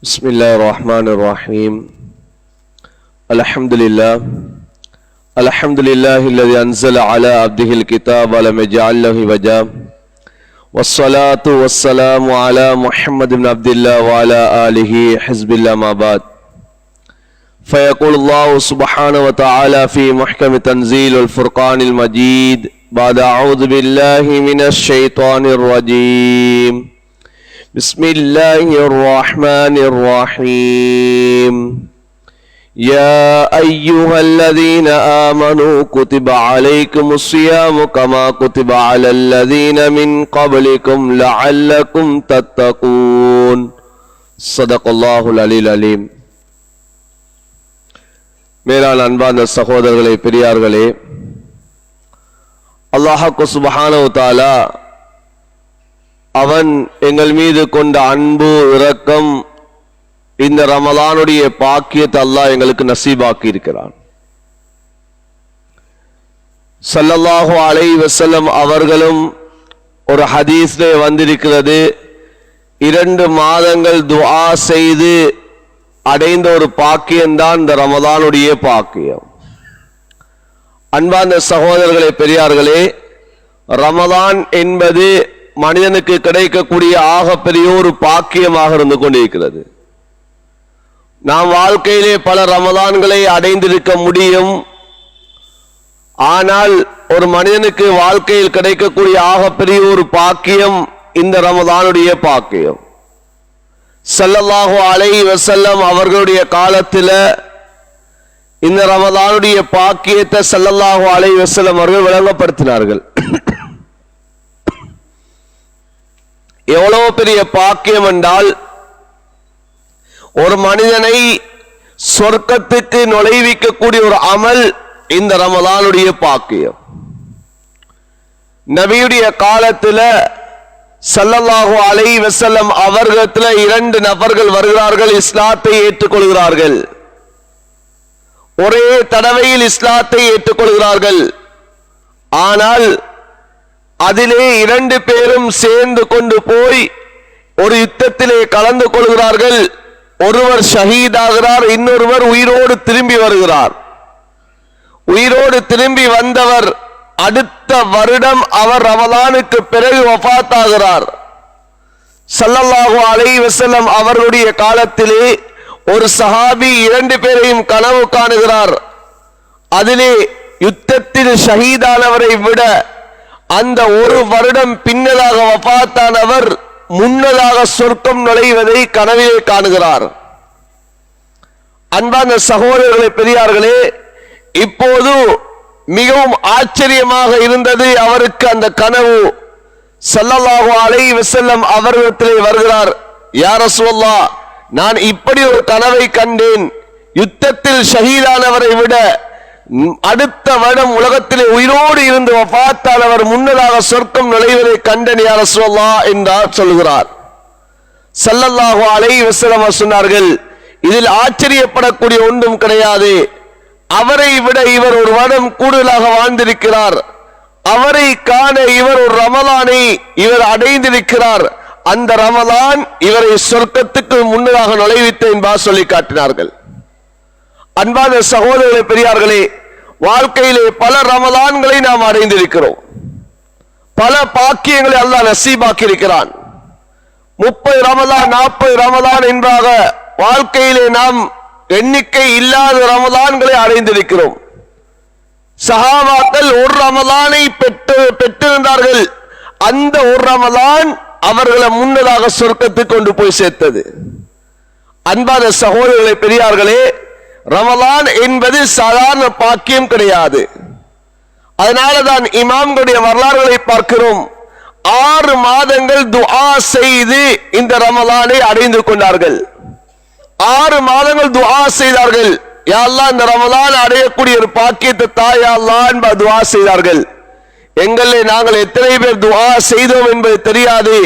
بسم الله الرحمن الرحيم. الحمد لله الذي أنزل على عبده الكتاب ولم يجعل له عوجا والصلاة والسلام على محمد بن عبد الله وعلى آله حزب الله ما بعد. فيقول الله سبحانه وتعالى في محكم تنزيل الفرقان المجيد بعد أعوذ بالله من الشيطان الرجيم. بسم الله الرحمن الرحيم. يا أيها الذين آمنوا كتب عليكم الصيام كما كتب على الذين من قبلكم لعلكم تتقون. صدق الله العلي العليم. மேலான அன்பார்ந்த சகோதரர்களே, பெரியார்களே, அல்லாஹ் சுப்ஹானஹு வ தஆலா அவன் எங்கள் மீது கொண்ட அன்பு இரக்கம், இந்த ரமலானுடைய பாக்கியத்தை அல்லாஹ் எங்களுக்கு நசீபாக்கி இருக்கிறான். ஸல்லல்லாஹு அலைஹி வஸல்லம் அவர்களும் ஒரு ஹதீஸ்லே வந்திருக்கிறது, 2 மாதங்கள் துஆ செய்து அடைந்த ஒரு பாக்கியம்தான் இந்த ரமலானுடைய பாக்கியம். அன்பார்ந்த சகோதரர்களே, பெரியார்களே, ரமலான் என்பது மனிதனுக்கு கிடைக்கக்கூடிய ஆகப்பெரிய ஒரு பாக்கியமாக இருந்து கொண்டிருக்கிறது. நாம் வாழ்க்கையிலே பல ரமலான்களை அடைந்திருக்க முடியும். ஆனால் ஒரு மனிதனுக்கு வாழ்க்கையில் கிடைக்கக்கூடிய ஆகப்பெரிய ஒரு பாக்கியம் இந்த ரமலானுடைய பாக்கியம். ஸல்லல்லாஹு அலைஹி வஸல்லம் அவர்களுடைய காலத்தில் இந்த ரமலானுடைய பாக்கியத்தை ஸல்லல்லாஹு அலைஹி வஸல்லம் அவர்கள் விளங்கப்படுத்தினார்கள். எவ்வளவு பெரிய பாக்கியம் என்றால், ஒரு மனிதனை சொர்க்கத்துக்கு நுழைவிக்கக்கூடிய ஒரு அமல் இந்த ரமலானுடைய பாக்கியம். நபியுடைய காலத்தில் ஸல்லல்லாஹு அலைஹி வஸல்லம் அவர்களிடத்தில் 2 நபர்கள் வருகிறார்கள், இஸ்லாத்தை ஏற்றுக்கொள்கிறார்கள். ஒரே தடவையில் இஸ்லாத்தை ஏற்றுக்கொள்கிறார்கள். ஆனால் அதிலே 2 பேரும் சேர்ந்து கொண்டு போய் ஒரு யுத்தத்திலே கலந்து கொள்கிறார்கள். ஒருவர் ஷஹீதாகிறார், இன்னொருவர் உயிரோடு திரும்பி வருகிறார். உயிரோடு திரும்பி வந்தவர் அடுத்த வருடம் அவர் ரமலானுக்கு பிறகு வஃபாத் ஆகிறார். ஸல்லல்லாஹு அலைஹி வஸல்லம் அவர்களுடைய காலத்திலே ஒரு சஹாபி 2 பேரையும் கனவு காணுகிறார். அதிலே யுத்தத்தில் ஷஹீதானவரை விட அந்த ஒரு வருடம் பின்னதாக வஃபாத்தானவர் முன்னதாக சொர்க்கம் நுழைவதை கனவிலே காணுகிறார். அன்பான சகோதரர்களே, பெரியார்களே, இப்போது மிகவும் ஆச்சரியமாக இருந்தது அவருக்கு அந்த கனவு. ஸல்லல்லாஹு அலைஹி வஸல்லம் அவர்களிடத்திலே வருகிறார், யா ரசூலல்லாஹ், நான் இப்படி ஒரு கனவை கண்டேன். யுத்தத்தில் ஷஹீதானவரை விட அடுத்த வருடம் உலகத்திலே உயிரோடு இருந்து வஃபாத்தானவர் முன்னதாக சொர்க்கம் நுழைவதை கண்டேன் யா ரசூலல்லாஹ் என்றார் சொல்கிறார். ஸல்லல்லாஹு அலைஹி வஸல்லம் சொன்னார்கள், இதில் ஆச்சரியப்படக்கூடிய ஒன்றும் கிடையாது. அவரை விட இவர் ஒரு வருடம் கூடுதலாக வாழ்ந்திருக்கிறார். அவரை காண இவர் ஒரு ரமலானை இவர் அடைந்திருக்கிறார். அந்த ரமலான் இவரை சொர்க்கத்துக்கு முன்னதாக நுழைவித்து என்பார் சொல்லி காட்டினார்கள். அன்பான சகோதரர்களே, பெரியார்களே, வாழ்க்கையிலே பல ரமலான்களை நாம் அடைந்திருக்கிறோம். பல பாக்கியங்களை அல்லாஹ் நசீபாக்கி இருக்கிறான். 30 ரமலான் 40 ரமலான் என்பதாக வாழ்க்கையிலே நாம் எண்ணிக்கை இல்லாத ரமலான்களை அடைந்திருக்கிறோம். சஹாபாக்கள் ஒரு ரமலானை பெற்றிருந்தார்கள். அந்த ஒரு ரமலான் அவர்களை முன்னதாக சொர்க்கத்துக்கு கொண்டு போய் சேர்த்தது. அன்பான சகோதரர்களே, பெரியார்களே, ரமலான் என்பது சாதாரண பாக்கியம் கிடையாது. அதனாலதான் இமாம்களுடைய வரலாறுகளை பார்க்கிறோம். 6 மாதங்கள் துஆ செய்து இந்த ரமலானை அடைந்து கொண்டார்கள். 6 மாதங்கள் துஆ செய்தார்கள். யா அல்லாஹ், இந்த ரமலான் அடையக்கூடிய ஒரு பாக்கியத்தை தா யா அல்லாஹ் என்ப துஆ செய்தார்கள். எங்களை நாங்கள் எத்தனை பேர் துஆ செய்தோம் என்பது தெரியாது.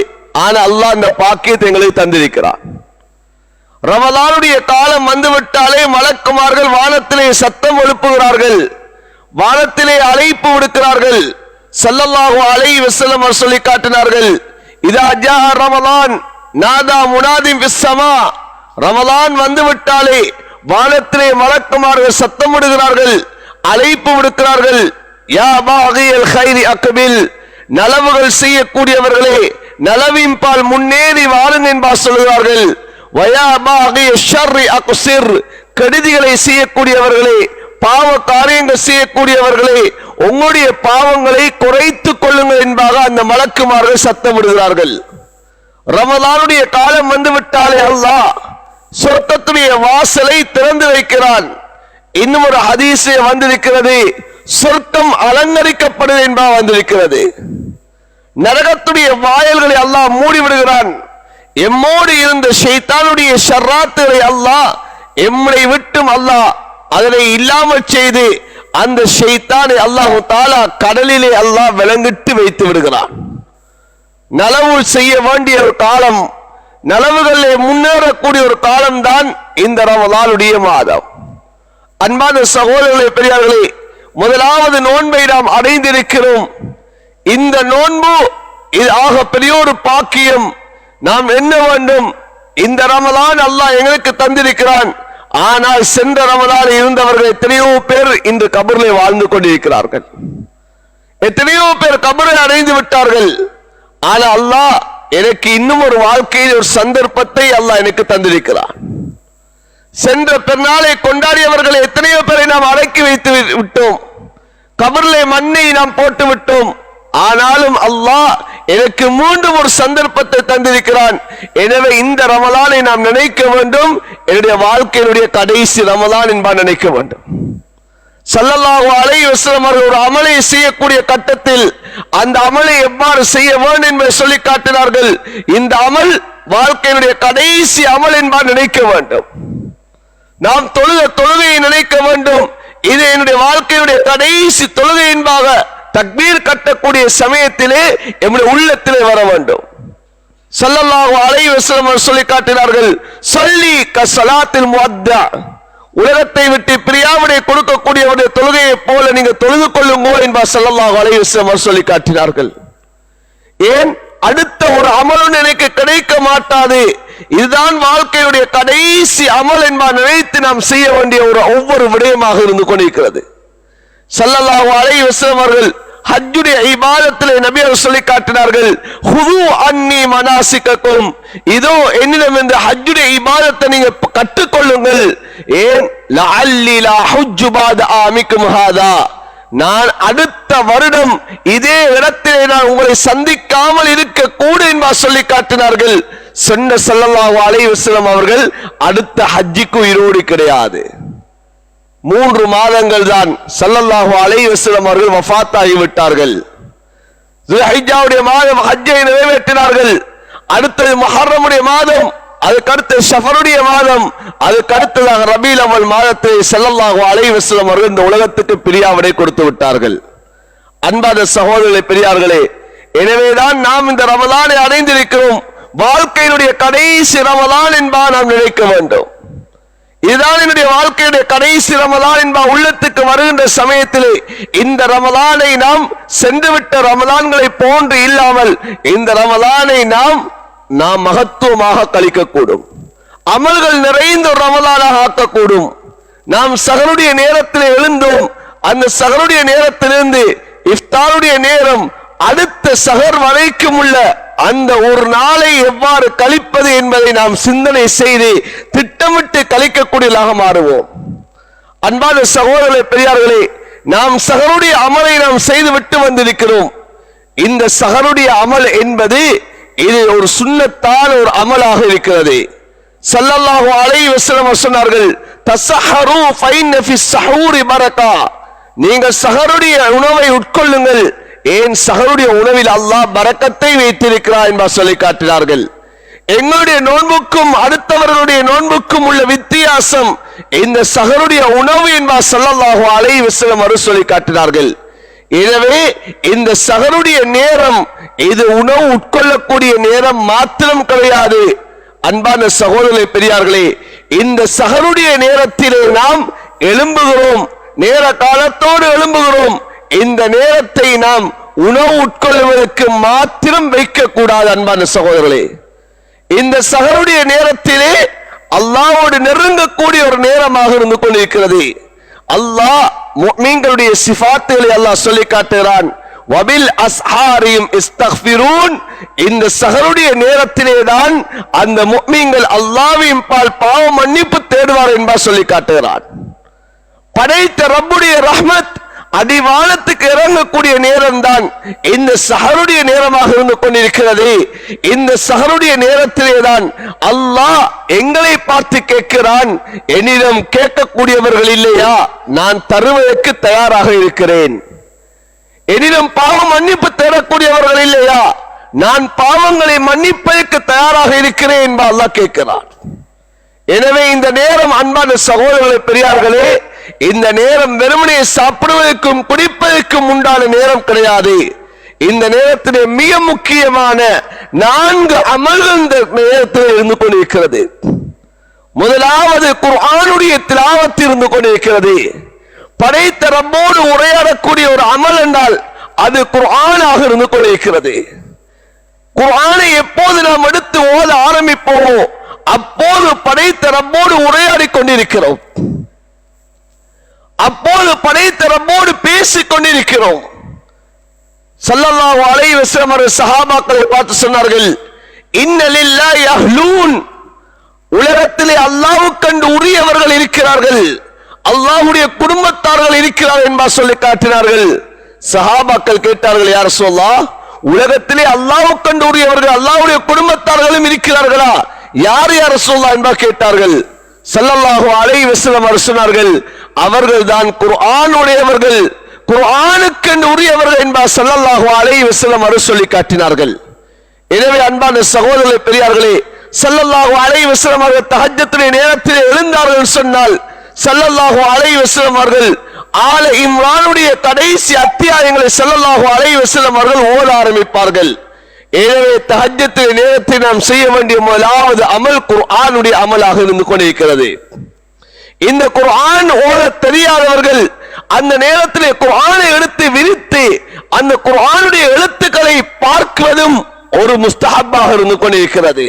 ஆனால் அல்லாஹ் இந்த பாக்கியத்தை எங்களுக்கு தந்திருக்கிறார். ரமலானுடைய காலம் வந்துவிட்டாலே மலக்குமார்கள் வானத்திலே சத்தம் எழுப்புகிறார்கள், வானத்திலே அழைப்பு விடுக்கிறார்கள். ஸல்லல்லாஹு அலைஹி வஸல்லம் சொல்லி காட்டினார்கள், இதா ஜா ரமலான் நாதா முனாதிம் ஃபிஸ் ஸமா, ரமலான் வந்துவிட்டாலே வானத்திலே மலக்குமார்கள் சத்தமிடுகிறார்கள், அழைப்பு விடுக்கிறார்கள். யா பாகியல் கைரி அக்பில், நலவுகள் செய்யக்கூடியவர்களே நலவின் பால் முன்னேறி வாருங்கள் என்பார் சொல்கிறார்கள். வயா பாகிய ஷர்ரி அக்ஸிர், கெடுதிகளை செய்யக்கூடியவர்களே பாவ காரியங்கள் செய்யக்கூடியவர்களே உங்களுடைய பாவங்களை குறைத்துக் கொள்ளுங்கள் என்பதாக அந்த மலக்குமார்கள் சத்தமிடுகிறார்கள். ரமலானுடைய காலம் வந்துவிட்டாலே அல்லாஹ் சொர்க்கத்துடைய வாசலை திறந்து வைக்கிறான். இன்னும் ஒரு ஹதீஸே வந்திருக்கிறது, சொர்க்கம் அலங்கரிக்கப்படுது என்பதாக வந்திருக்கிறது. நரகத்துடைய வாயல்களை அல்லாஹ் மூடி விடுகிறான். எம்மோடு இருந்த ஷைத்தானுடைய ஷர்ராத்துகளை அல்லாஹ் எம்மை விட்டும் அல்லாஹ் அதனை இல்லாமல் செய்து அந்த ஷைத்தானை அல்லாஹ் தஆலா கடலிலே அல்லாஹ் விலங்கிட்டு வைத்து விடுகிறான். நலவு செய்ய வேண்டிய ஒரு காலம், நலவுகளிலே முன்னேறக்கூடிய ஒரு காலம் தான் இந்த ரமலானுடைய மாதம். அன்பான சகோதரர்களே, பெரியார்களே, முதலாவது நோன்பை நாம் அடைந்திருக்கிறோம். இந்த நோன்பு இது ஆக பெரிய ஒரு பாக்கியம். நாம் என்ன வேண்டும், இந்த ரமலான் அல்லாஹ் எங்களுக்கு தந்திருக்கிறான். ஆனால் சென்ற ரமலான் இருந்தவர்கள் எத்தனையோ பேர் இன்று கபரிலே வாழ்ந்து கொண்டிருக்கிறார்கள். எத்தனையோ பேர் கபரை அடைந்து விட்டார்கள். ஆனால் அல்லாஹ் எனக்கு இன்னும் ஒரு வாழ்க்கையில் ஒரு சந்தர்ப்பத்தை அல்லாஹ் எனக்கு தந்திருக்கிறான். சென்ற பெருநாளை கொண்டாடியவர்களை எத்தனையோ பேரை நாம் அடக்கி வைத்து விட்டோம், கபரிலே மண்ணை நாம் போட்டு விட்டோம். ஆனாலும் அல்லாஹ் எனக்கு மீண்டும் ஒரு சந்தர்ப்பத்தை தந்திருக்கிறான். எனவே இந்த ரமலானை நாம் நினைக்க வேண்டும், என்னுடைய வாழ்க்கையினுடைய கடைசி ரமலான் என்பான் நினைக்க வேண்டும். ஸல்லல்லாஹு அலைஹி வஸல்லம் அவர்கள் ஒரு அமலை செய்யக்கூடிய கட்டத்தில் அந்த அமலை எவ்வாறு செய்ய வேண்டும் என்பதை சொல்லி காட்டினார்கள். இந்த அமல் வாழ்க்கையினுடைய கடைசி அமல் என்பான் நினைக்க வேண்டும். நாம் தொழுகையை நினைக்க வேண்டும், இது என்னுடைய வாழ்க்கையுடைய கடைசி தொழுகை என்பாக தக்பீர் கட்டக்கூடிய சமயத்திலே நம்முடைய உள்ளத்திலே வர வேண்டும். ஸல்லல்லாஹு அலைஹி வஸல்லம் சொல்லி காட்டினார்கள், ஸல்லி கஸலாத்தில் முஅத்தா, உலகத்தை விட்டு பிரியாவிடை கொடுக்கக்கூடியவருடைய தொழுகையை போல நீங்க தொழுது கொள்ளுங்கோ என்பார் ஸல்லல்லாஹு அலைஹி வஸல்லம் சொல்லி காட்டினார்கள். ஏன் அடுத்த ஒரு அமலும் எனக்கு கிடைக்க மாட்டாது, இதுதான் வாழ்க்கையுடைய கடைசி அமல் என்பார் நினைத்து நாம் செய்ய வேண்டிய ஒரு ஒவ்வொரு விடயமாக இருந்து கொண்டிருக்கிறது. ஸல்லல்லாஹு அலைஹி வஸல்லம் அவர்கள் ஹஜ்ஜுடைய இபாதத்திலே நபி அவர்கள் சொல்லி காட்டினார்கள், ஹுது அன்னி மனாசிகக்கும், இதோ என்னிடம் இந்த ஹஜ்ஜுடைய இபாதத்தை நீங்க கற்றுக்கொள்ளுங்கள். ஏன் லஅல்லி லா ஹுஜ்ஜு பாத ஆமிக்கும் ஹாதா, நான் அடுத்த வருடம் இதே இடத்திலே நான் உங்களை சந்திக்காமல் இருக்க கூட என்பார் சொல்லி காட்டினார்கள். சொன்ன ஸல்லல்லாஹு அலைஹி வஸல்லம் அவர்கள் அடுத்த ஹஜ்ஜுக்கு உயிரோடு கிடையாது. 3 மாதங்கள் தான் ஸல்லல்லாஹு அலைஹி வஸல்லம் அவர்கள் வஃபாத் ஆகிவிட்டார்கள். ذுல்ஹிஜ்ஜாவுடைய மாதம் ஹஜ்ஜை நிறைவேற்றினார்கள். அடுத்தது முஹர்ரமுடைய மாதம், அதுக்கடுத்து ஷஃபருடைய மாதம், அதுக்கடுத்ததாக ரபீல் அவல் மாதத்தை ஸல்லல்லாஹு அலைஹி வஸல்லம் அவர்கள் இந்த உலகத்துக்கு பிரியாவிடை கொடுத்து விட்டார்கள். அன்பான சகோதரர்களே, பெரியார்களே, எனவேதான் நாம் இந்த ரமலானை அடைந்திருக்கிறோம். வாழ்க்கையினுடைய கடைசி ரமலான் என்பா நாம் நினைக்க வேண்டும். இதுதான் என்னுடைய வாழ்க்கையுடைய கடைசி ரமலான் என்பா உள்ளத்துக்கு வருகின்ற சமயத்திலே இந்த ரமலானை நாம் சென்றுவிட்ட ரமலான்களை போன்று இல்லாமல் இந்த ரமலானை நாம் மகத்துவமாக கழிக்கக்கூடும், அமல்கள் நிறைந்த ஒரு ரமலானாக ஆக்கக்கூடும். நாம் சஹருடைய நேரத்தில் எழுந்தோம், அந்த சஹருடைய நேரத்திலிருந்து இஃப்தாருடைய நேரம் அடுத்த சஹர் வரைக்கும் உள்ள அந்த ஒரு நாளை எவ்வாறு கழிப்பது என்பதை நாம் சிந்தனை செய்து திட்டமிட்டு கழிக்கக்கூடியதாக மாறுவோம். அன்பான சகோதரர்களே, பெரியார்களே, நாம் சஹருடைய அமலை நாம் செய்து விட்டு வந்திருக்கிறோம். இந்த சஹருடைய அமல் என்பது இது ஒரு சுன்னத்தான ஒரு அமலாக இருக்கிறது. ஸல்லல்லாஹு அலைஹி வஸல்லம் சொன்னார்கள், தஸஹரு ஃபைன்ன ஃபிஸ் ஸஹூரி பரக்கா, நீங்கள் சஹருடைய உணவை உட்கொள்ளுங்கள், ஏன் சஹருடைய உணவில் அல்லாஹ் பரக்கத்தை வைத்திருக்கிறார் என்பதை சொல்லி காட்டினார்கள். எங்களுடைய நோன்புக்கும் அடுத்தவர்களுடைய நோன்புக்கும் உள்ள வித்தியாசம் இந்த சஹருடைய உணவு என்பதை ஸல்லல்லாஹு அலைஹி வஸல்லம் அவர்கள் சொல்லி காட்டினார்கள். எனவே இந்த சஹருடைய நேரம் இது உணவு உட்கொள்ளக்கூடிய நேரம் மாத்திரம் கிடையாது. அன்பான சகோதரர்களே, பெரியார்களே, இந்த சஹருடைய நேரத்திலே நாம் எழும்புகிறோம், நேர காலத்தோடு எழும்புகிறோம். இந்த நேரத்தை நாம் உணவு உட்கொள்வதற்கு மாத்திரம் வைக்க கூடாது. அன்பான சகோதரர்களே, இந்த சஹருடைய நேரத்திலே அல்லாஹ்வோடு நெருங்கக்கூடிய ஒரு நேரமாக இருந்து கொண்டிருக்கிறது. அல்லாஹ் முஃமின்களுடைய சிஃபாத்துகளை அல்லாஹ் சொல்லி காட்டுகிறான். வபில் அஸ்ஹாரியும் இஸ்தக்ஃபிரூன். இந்த சஹருடைய நேரத்திலே தான் அந்த முஃமின்கள் அல்லாஹ்வின் பால் பாவ மன்னிப்பு தேடுவார் என்பதை சொல்லி காட்டுகிறான். படைத்த ரப்புடைய ரஹ்மத் அடிவானத்துக்கு இறங்கக்கூடிய நேரம் தான் இந்த சஹருடைய நேரமாக இருந்து கொண்டிருக்கிறது. இந்த சஹருடைய நேரத்திலே தான் அல்லாஹ் எங்களை பார்த்து கேட்கிறான், என்னிடம் கேட்கக்கூடியவர்கள் இல்லையா? நான் தருவதற்கு தயாராக இருக்கிறேன். என்னிடம் பாவம் மன்னிப்பு தேடக்கூடியவர்கள் இல்லையா? நான் பாவங்களை மன்னிப்பதற்கு தயாராக இருக்கிறேன் என்ப அல்லாஹ் கேட்கிறான். எனவே இந்த நேரம் அன்பான சகோதரர்களே, பெரியார்களே, இந்த நேரம் வெறுமனே சாப்பிடுவதற்கும் குடிப்பதற்கும் உண்டான நேரம் கிடையாது. இந்த நேரத்திலே மிக முக்கியமான 4 அமல்கள் இந்த நேரத்தில் இருந்து கொண்டிருக்கிறது. முதலாவது குர்ஆனுடைய திலாவத் இருந்து கொண்டிருக்கிறது. படைத்த ரப்போடு உரையாடக்கூடிய ஒரு அமல் என்றால் அது குர்ஆனாக இருந்து கொண்டிருக்கிறது. குர்ஆனை எப்போது நாம் எடுத்து ஓத ஆரம்பிப்போமோ அப்போது படைத்த ரப்போடு உரையாடி கொண்டிருக்கிறோம். அப்போது படைத்த ரப்போடு பேசிக் கொண்டிருக்கிறோம். ஸல்லல்லாஹு அலைஹி வஸல்லம் அவர்கள் சஹாபாக்களை பார்த்து சொன்னார்கள், இன்ன லில்லாஹி அஹ்லூன். உலகத்திலே அல்லாஹ்வுக்கென்று உரியவர்கள் இருக்கிறார்கள், அல்லாஹ்வுடைய குடும்பத்தார்கள் இருக்கிறார்கள் என்பதை சொல்லி காட்டினார்கள். சஹாபாக்கள் கேட்டார்கள், யா ரசூலல்லாஹ், உலகத்திலே அல்லாஹ்வுக்கென்று உரியவர்கள் அல்லாஹ்வுடைய குடும்பத்தார்களும் இருக்கிறார்களா? யார் யா ரசூலல்லாஹ் என்பதை கேட்டார்கள். ஸல்லல்லாஹு அலைஹி வஸல்லம் அவர்கள் சொன்னார்கள், அவர்கள் தான் குர்ஆனுடையவர்கள், குர்ஆனுக்கென்று உரியவர்கள் என்பதை ஸல்லல்லாஹு அலைஹி வஸல்லம் அவர்கள் சொல்லி காட்டினார்கள். எனவே அன்பான சகோதரர்களே, பெரியார்களே, ஸல்லல்லாஹு அலைஹி வஸல்லம் அவர்கள் தஹஜ்ஜுடைய நேரத்திலே எழுந்தார்கள் சொன்னால் ஸல்லல்லாஹு அலைஹி வஸல்லம் அவர்கள் ஆல இம்ரானுடைய கடைசி அத்தியாயங்களை ஸல்லல்லாஹு அலைஹி வஸல்லம் அவர்கள் ஓத ஆரம்பிப்பார்கள். எனவே தஹஜ்ஜுடைய நேரத்தை நாம் செய்ய வேண்டிய முதலாவது அமல் குர்ஆனுடைய அமலாக இருந்து கொண்டிருக்கிறது. இந்த குர்ஆன் ஓத தெரியாதவர்கள் அந்த நேரத்திலே குர்ஆனை எடுத்து விரித்து அந்த குர்ஆனுடைய எழுத்துக்களை பார்ப்பதும் ஒரு முஸ்தஹப்பாக இருந்து கொண்டிருக்கிறது.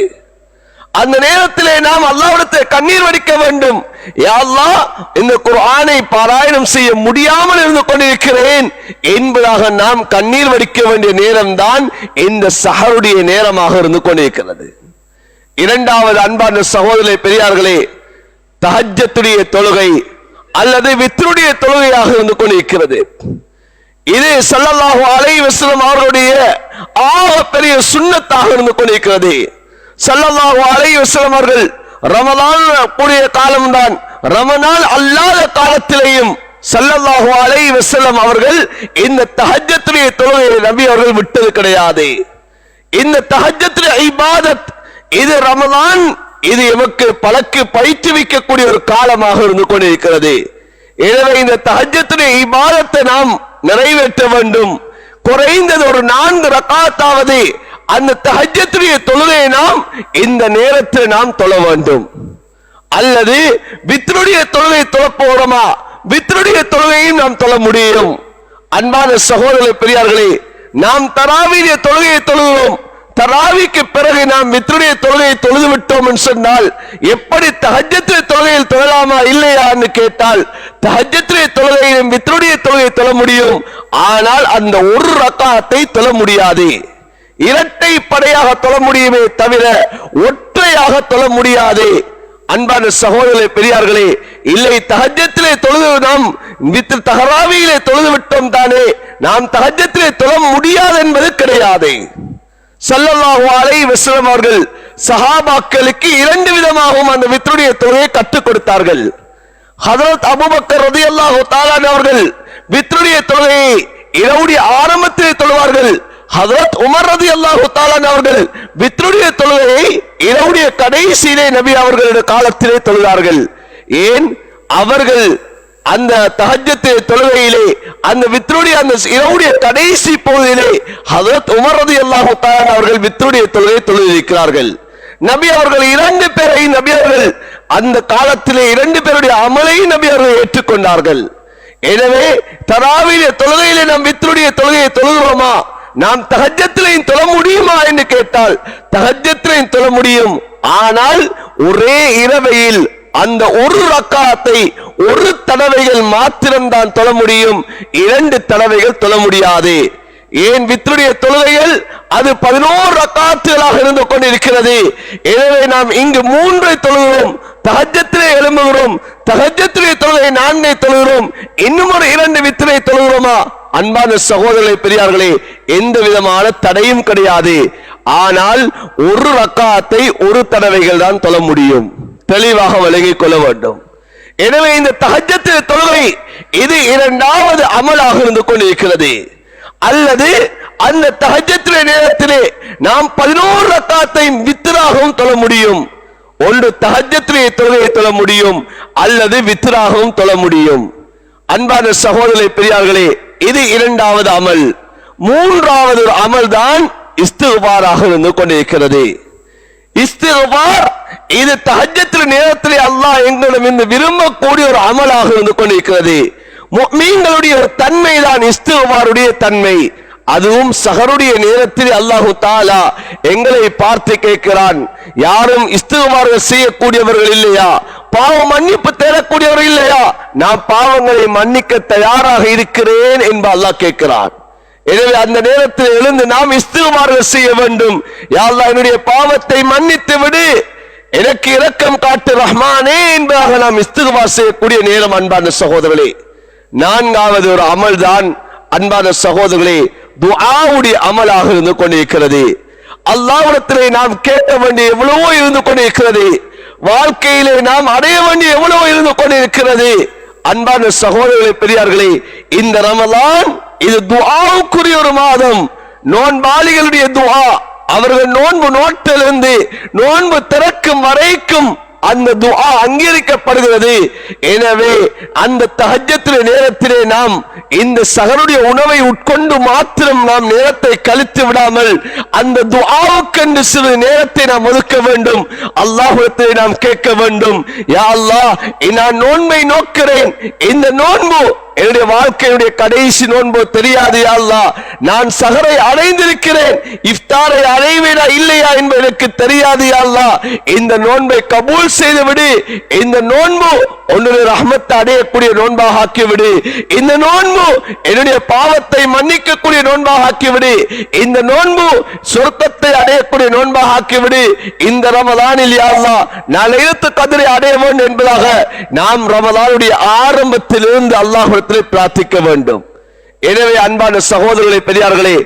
அந்த நேரத்திலே நாம் அல்லாஹ்விடத்தில் கண்ணீர் வடிக்க வேண்டும். யா அல்லாஹ், இந்த குர்ஆனை பாராயணம் செய்ய முடியாமல் இருந்து கொண்டிருக்கிறேன் என்பதாக நாம் கண்ணீர் வடிக்க வேண்டிய நேரம் தான் இந்த சஹருடைய நேரமாக இருந்து கொண்டிருக்கிறது. இரண்டாவது அன்பான சகோதரர்களே, பெரியார்களே, தஹஜ்ஜுடைய தொழுகை அல்லது வித்ருடைய தொழுகையாக இருந்து கொண்டிருக்கிறது. இது ஸல்லல்லாஹு அலைஹி வஸல்லம் அவர்களுடைய ஆக பெரிய சுன்னத்தாக இருந்து கொண்டிருக்கிறது. ஸல்லல்லாஹு அலைஹி வஸல்லம் அவர்கள் ரமலான் கூடிய காலம்தான், ரமலான் அல்லாத காலத்திலேயும் ஸல்லல்லாஹு அலைஹி வஸல்லம் அவர்கள் இந்த தஹஜ்ஜுடைய தொழுகையை நபி அவர்கள் விட்டது கிடையாது. இந்த தஹஜ்ஜுடைய இபாதத் இது ரமலான், இது எமக்கு பழக்கு பயிற்றுவிக்கக்கூடிய ஒரு காலமாக இருந்து கொண்டிருக்கிறது. எனவே இந்த தஹஜ்ஜுடைய இபாதத்தை நாம் நிறைவேற்ற வேண்டும். குறைந்தது ஒரு 4 ரக்காத்தாவது அந்த தஹஜ்ஜுடைய தொழுகையை நாம் இந்த நேரத்தில் நாம் தொழ வேண்டும். அல்லது வித்ருடைய தொழுகை தொழ போகிறோமா, வித்ருடைய தொழுகையும் நாம் தொழ முடியும். அன்பான சகோதரர்களே, பெரியார்களே, நாம் தராவிய தொழுகையை தொழுகிறோம், தராவிக்கு பிறகு நாம் வித்ருடைய தொழுகையை தொழுது விட்டோம் என்று சொன்னால் எப்படி தஹஜ்ஜுடைய தொழுகையில் தொழலாமா இல்லையா என்று கேட்டால் தஹஜ்ஜுடைய தொழுகையிலும் வித்ருடைய தொழுகையை தொழ முடியும். ஆனால் அந்த ஒரு ரக்காத்தை தொழ முடியாது. இரட்டை படையாக தொழ முடியுமே தவிர ஒற்றையாக தொழ முடியாது. அன்பான சகோதரர்களே, பெரியார்களே, இல்லை தஹஜ்ஜுதிலே தொழுது நாம் தஹராவியிலே தொழுது விட்டோம் தானே, நாம் தஹஜ்ஜுதிலே தொழ முடியாது என்பது கிடையாது. ஸல்லல்லாஹு அலைஹி வஸல்லம் அவர்கள் சஹாபாக்களுக்கு 2 விதமாகவும் அந்த வித்ருடைய தொழுகையை கற்றுக் கொடுத்தார்கள். ஹஜ்ரத் அபூபக்கர் ரலியல்லாஹு தஆலா அவர்கள் வித்ருடைய தொழுகையை இரவுடைய ஆரம்பத்திலே தொழுவார்கள். ஹஜ்ரத் உமர் ரலியல்லாஹு தஆலா அவர்கள் வித்ருடைய தொழுகையை இரவுடைய கடைசியிலே நபி அவர்களுடைய காலத்திலே தொழுதார்கள். ஏன்? அவர்கள் அந்த தஹஜ்ஜுடைய தொழுகையிலே அந்த வித்ருடைய அந்த இரவுடைய கடைசி பகுதியிலே ஹஜ்ரத் உமர் ரலியல்லாஹு தஆலா அவர்கள் வித்ருடைய தொழுகையை தொழுதிருக்கிறார்கள். நபி அவர்கள் 2 பேரை நபி அவர்கள் அந்த காலத்திலே 2 பேருடைய அமலை நபி அவர்கள் ஏற்றுக்கொண்டார்கள். எனவே தராவிய தொழுகையிலே நாம் வித்ருடைய தொழுகையை தொழுகிறோமா, நாம் தஹஜ்ஜுதிலேயும் தொழ முடியுமா என்று கேட்டால் தஹஜ்ஜுதிலேயும் தொழ முடியும். ஆனால் ஒரே இரவையில் அந்த ஒரு ரக்காத்தை ஒரு தடவைகள் மாத்திரம்தான் தொழ முடியும், 2 தடவைகள் தொழ முடியாது. ஏன் வித்ருடைய தொழுகைகள் அது 11 ரக்காத்துகளாக இருந்து கொண்டிருக்கிறது. எனவே நாம் இங்கு 3 தொழுகிறோம், தஹஜ்ஜத்திலே எழும்புகிறோம், தஹஜ்ஜத்திலே தொழுகை 4 தொழுகிறோம், இன்னும் ஒரு 2 வித்ரை தொழுகிறோமா? அன்பான சகோதரர்களே, பெரியார்களே, எந்த விதமான தடையும் கிடையாது. ஆனால் ஒரு ரக்காத்தை ஒரு தடவைகள் தான் தொழ முடியும். தெளிவாக விளங்கிக் கொள்ள வேண்டும். எனவே இந்த தஹஜ்ஜத்திலே தொழுகை இது 2வது அமலாக இருந்து கொண்டிருக்கிறது. அல்லது அந்த தஹஜ்ஜுடைய நேரத்திலே நாம் 11 ரக்காத்தை வித்ராகவும் தொழ முடியும். ஒன்று தஹஜ்ஜுடைய தொழுகையை தொழ முடியும், அல்லது வித்ராகவும் தொழ முடியும். அன்பான சகோதரர்களே, பெரியார்களே, இது 2வது அமல். 3வது அமல் தான் இஸ்திக்பாராக இருந்து கொண்டிருக்கிறது. இஸ்திக்பார் இது தஹஜ்ஜுடைய நேரத்திலே அல்லாஹ் எங்களிடம் விரும்பக்கூடிய ஒரு அமலாக இருந்து கொண்டிருக்கிறது. முஃமின்களுடைய ஒரு தன்மை தான் இஸ்திக்பாருடைய தன்மை. அதுவும் சஹருடைய நேரத்தில் அல்லாஹு தஆலா எங்களை பார்த்து கேட்கிறான், யாரும் இஸ்திக்பார் செய்யக்கூடியவர்கள் இல்லையா? பாவ மன்னிப்பு தேடக்கூடியவர்கள் இல்லையா? நான் பாவங்களை மன்னிக்க தயாராக இருக்கிறேன் என்று அல்லாஹ் கேட்கிறான். எனவே அந்த நேரத்தில் எழுந்து நாம் இஸ்திக்பார் செய்ய வேண்டும். யா அல்லாஹ், என்னுடைய பாவத்தை மன்னித்து விடு, எனக்கு இரக்கம் காட்டு ரஹ்மானே என்பதாக நாம் இஸ்திக்பார் செய்யக்கூடிய நேரம். அன்பான சகோதரர்களே, 4வது ஒரு அமல் தான் அன்பான சகோதரர்களே துஆவுடைய அமலாக இருந்து கொண்டிருக்கிறது. அல்லாஹ்விடத்திலே நாம் கேட்க வேண்டிய எவ்வளவோ இருந்து கொண்டிருக்கிறது. வாழ்க்கையிலே நாம் அடைய வேண்டிய எவ்வளவோ இருந்து கொண்டிருக்கிறது. அன்பான சகோதரர்களே, பெரியார்களே, இந்த ரமலான் இது துஆவுக்குரிய ஒரு மாதம். நோன்பாளிகளுடைய துஆ, அவர்கள் நோன்பு நோட்டிலிருந்து நோன்பு திறக்கும் வரைக்கும் அந்த துஆ அங்கீகரிக்கப்படுகிறது. எனவே அந்த தஹஜ்ஜுடைய நேரத்திலே நாம் இந்த சஹருடைய உணவை உட்கொண்டு மாத்திரம் நாம் நேரத்தை கழித்து விடாமல் அந்த துஆவுக்கென்று சிறு நேரத்தை நாம் ஒதுக்க வேண்டும். அல்லாஹ்விடத்திலே நாம் கேட்க வேண்டும், யா அல்லாஹ், நான் நோன்பை நோக்கிறேன், இந்த நோன்பு என்னுடைய வாழ்க்கையுடைய கடைசி நோன்பு தெரியாது யா அல்லாஹ், நான் சஹரை அடைந்திருக்கிறேன், இஃப்தாரை அடைவேனா இல்லையா என்பது எனக்கு தெரியாது யா அல்லாஹ், இந்த நோன்பை கபூல் செய்துவிடு, இந்த நோன்பு உன்னுடைய ரஹ்மத்தை அடையக்கூடிய நோன்பாக ஆக்கிவிடு, இந்த நோன்பு என்னுடைய பாவத்தை மன்னிக்கக்கூடிய நோன்பாக ஆக்கிவிடு, இந்த நோன்பு சொர்க்கத்தை அடையக்கூடிய நோன்பாக ஆக்கிவிடு. இந்த ரமலானில் யா அல்லாஹ் நான் லைலத்துல் கத்ரை அடைய வேண்டும் என்பதாக நாம் ரமலானுடைய ஆரம்பத்திலிருந்து அல்லாஹ்விடத்திலே பிரார்த்திக்க வேண்டும். எனவே அன்பான சகோதரர்களே, பெரியார்களே,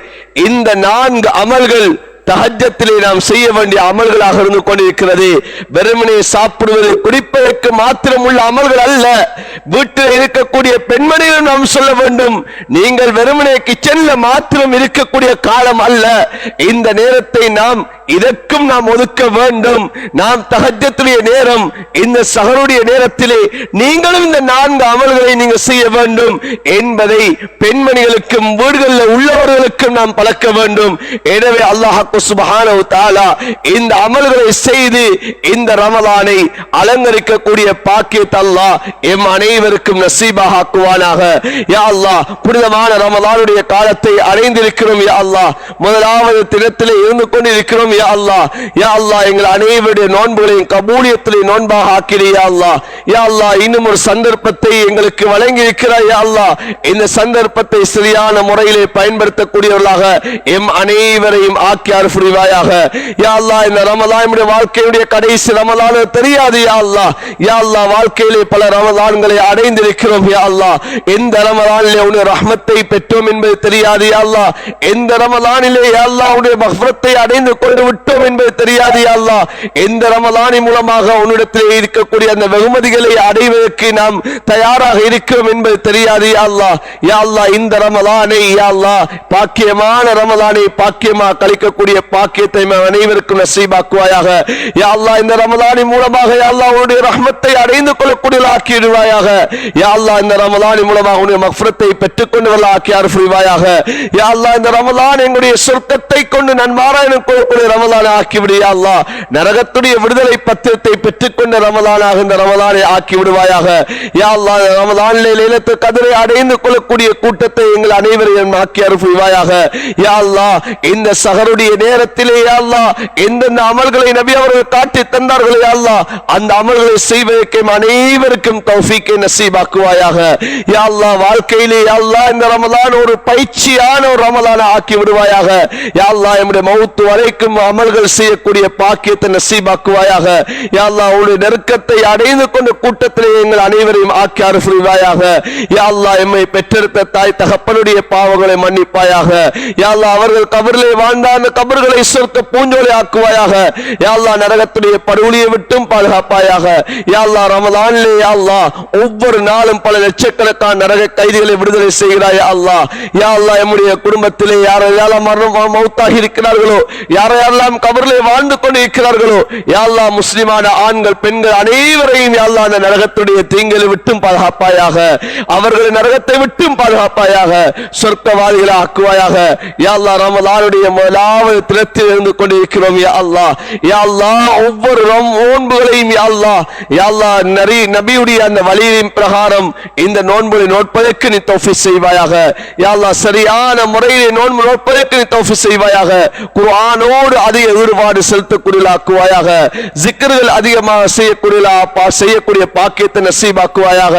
இந்த 4 அமல்கள் தஹஜ்ஜத்திலே நாம் செய்ய வேண்டிய அமல்களாக இருந்து கொண்டிருக்கிறது. வெறுமனே சாப்பிடுவது குடிப்பதற்கு மாத்திரம் உள்ள அமல்கள் அல்ல. வீட்டில் இருக்கக்கூடிய பெண்மணிகளும் நாம் சொல்ல வேண்டும், நீங்கள் வெறுமனே கிச்சன்ல மாத்திரம் இருக்கக்கூடிய காலம் அல்ல. இந்த நேரத்தை நாம் இதற்கும் நாம் ஒதுக்க வேண்டும். நாம் தஹஜ்ஜுடைய நேரம், இந்த சஹருடைய நேரத்திலே நீங்களும் இந்த 4 அமல்களை நீங்கள் செய்ய வேண்டும் என்பதை பெண்மணிகளுக்கும் வீடுகளில் உள்ளவர்களுக்கும் நாம் பழக்க வேண்டும். எனவே அல்லாஹ் சுப்ஹானஹு தஆலா இந்த அமல்களை செய்து இந்த ரமலானை அலங்கரிக்கக்கூடிய பாக்கியத்தை அல்லாஹ் எம் அனைவருக்கும் நசீபாக ஆக்குவானாக. யா அல்லாஹ், புனிதமான ரமலானுடைய காலத்தை அடைந்திருக்கிறோம். யா அல்லாஹ், முதலாவது தினத்திலே இருந்து கொண்டிருக்கிறோம். யா அல்லாஹ், யா அல்லாஹ், எங்கள் அனைவருடைய நோன்புகளையும் கபூலியத்திலே நோன்பாக ஆக்கிறீ. யா அல்லாஹ், யா அல்லாஹ், இன்னும் ஒரு சந்தர்ப்பத்தை எங்களுக்கு வழங்கி இருக்கிறாய். யா அல்லாஹ், இந்த சந்தர்ப்பத்தை சரியான முறையிலே பயன்படுத்தக்கூடியவர்களாக எம் அனைவரையும் ஆக்கி புரிவாயாக. யா அல்லாஹ், இந்த ரமலானுடைய வாழ்க்கையுடைய கடைசி ரமலான் தெரியாது. யா அல்லாஹ், யா அல்லாஹ், வாழ்க்கையிலே பல ரமலான்களை அடைந்திருக்கிறோம். யா அல்லாஹ், எந்த ரமலானிலே உன்னுடைய ரஹ்மத்தை பெற்றோம் என்பது தெரியாது. யா அல்லாஹ், எந்த ரமலானிலே யா அல்லாஹ் உன்னுடைய மக்ஃபிரத்தை அடைந்து கொண்டு விட்டோம் என்பது தெரியாது. யா அல்லாஹ், எந்த ரமலானின் மூலமாக உன்னிடத்திலே இருக்கக்கூடிய அந்த வெகுமதிகளை அடைவதற்கு நாம் தயாராக இருக்கிறோம் என்பது தெரியாது. யா அல்லாஹ், யா அல்லாஹ், இந்த ரமலானை யா அல்லாஹ் பாக்கியமான ரமலானை பாக்கியமா கழிக்கக்கூடிய பாக்கியத்தை அனைவருக்கும் நசீபாக்குவாயாக. யா அல்லாஹ், இந்த ரமலானின் மூலமாக யா அல்லாஹ் உன்னுடைய ரஹ்மத்தை அடைந்து கொள்ளக்கூடிய ஆக்கிடுவாயாக. யா அல்லாஹ், இந்த ரமலானின் மூலமாக உன்னுடைய மக்ஃபிரத்தை பெற்றுக்கொண்டவர்கள் ஆக்கி அருள்வாயாக. யா அல்லாஹ், இந்த ரமலான் எங்களுடைய சொர்க்கத்தை கொண்டு நன்மாராயணம் கொள்ளக்கூடிய ரமலானை ஆக்கிவிடு யா அல்லாஹ். நரகத்துடைய விடுதலை பத்திரத்தை பெற்றுக்கொண்ட ரமலானாக இந்த ரமலானை ஆக்கி விடுவாயாக யா அல்லாஹ். ரமலானிலே லைலத்துல் கத்ரை அடைந்து கொள்ளக்கூடிய கூட்டத்தை எங்கள் அனைவரையும் ஆக்கி அருள்வாயாக யா அல்லாஹ். இந்த சஹருடைய நேரத்திலே யா அல்லாஹ் எந்தெந்த அமல்களை நபி அவர்கள் காட்டி தந்தார்களே யா அல்லாஹ், அந்த அமல்களை செய்வதற்கு அனைவருக்கும் தௌஃபீக்கை நசீபாக்குவாயாக யா அல்லாஹ். வாழ்க்கையிலே யா அல்லாஹ் இந்த ரமலான் ஒரு பயிற்சியான ஒரு ரமலானை ஆக்கி விடுவாயாக யா அல்லாஹ். நம்முடைய மௌத் வரைக்கும் அமல்கள் செய்யக்கூடிய பாக்கியத்தை நசீபாக்குவாயாக யா அல்லாஹ். உன்னுடைய நெருக்கத்தை அடைந்து கொண்ட கூட்டத்திலே எங்கள் அனைவரையும் ஆக்கி அருள்வாயாக யா அல்லாஹ். எம்மை பெற்றெடுத்த தாய் தகப்பனுடைய பாவங்களை மன்னிப்பாயாக யா அல்லாஹ். அவர்கள் கபரிலே வாழ்ந்த அந்த கபர்களை சொர்க்க பூஞ்சோலை ஆக்குவாயாக யா அல்லாஹ். நரகத்துடைய படுகொலியை விட்டும் பாதுகாப்பாயாக யா அல்லாஹ். ரமலானிலே யா அல்லாஹ் ஒவ்வொரு நாளும் பல லட்சக்கணக்கான நரக கைதிகளை விடுதலை செய்கிறாய் யா அல்லாஹ். யா அல்லாஹ். நம்முடைய குடும்பத்திலே யாரெல்லாம் மௌத்தாகி இருக்கிறார்களோ, யாரெல்லாம் கபரிலே வாழ்ந்து கொண்டு இருக்கிறார்களோ யா அல்லாஹ், முஸ்லிமான ஆண்கள் பெண்கள் அனைவரையும் யா அல்லாஹ் அந்த நரகத்துடைய தீங்களை விட்டும் பாதுகாப்பாயாக, அவர்களை நரகத்தை விட்டும் பாதுகாப்பாயாக, சொர்க்கவாதிகளை ஆக்குவாயாக யா அல்லாஹ். ரமலானுடைய முதலாவது தினத்தில் இருந்து கொண்டிருக்கிறோம் யா அல்லாஹ். யா அல்லாஹ். ஒவ்வொரு நோன்புகளையும் யா அல்லாஹ் யா அல்லாஹ் நபியுடைய அந்த வழியின் பிரகாரம் இந்த நோன்புகளை நோட்பதற்கு நீ தௌஃபீக் செய்வாயாக யா அல்லாஹ். சரியான முறையிலே நோன்பு நோட்பதற்கு நீ தௌஃபீக் செய்வாயாக. குர்ஆனோடு அதிக ஈடுபாடு செலுத்தக்கூடியலாக்குவாயாக, ஜிக்ர்கள் அதிகமாக செய்யக்கூடிய பாக்கியத்தை நசீபாக்குவாயாக.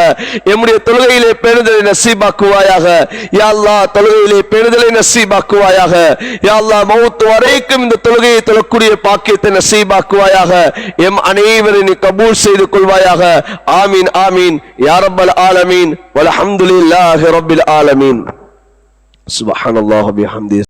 எம்முடைய தொழுகையிலே பேணுதலை நசீபாக்குவாயாக யா அல்லாஹ். தொழுகையிலே பேணுதலை நசீபாக்குவாயாக யா அல்லாஹ். மௌத் வரைக்கும் இந்த தொழுகையை தொழக்கூடிய பாக்கியத்தை நசீபாக்குவாயாக. எம் அனைவரை நீ கபூல் செய்து கொள்வாயாக. ஆமீன் ஆமீன் யா ரப்பல் ஆலமீன் வல்ஹம்துலில்லாஹி ரப்பில் ஆலமீன். சுப்ஹானல்லாஹி வபிஹம்திஹி.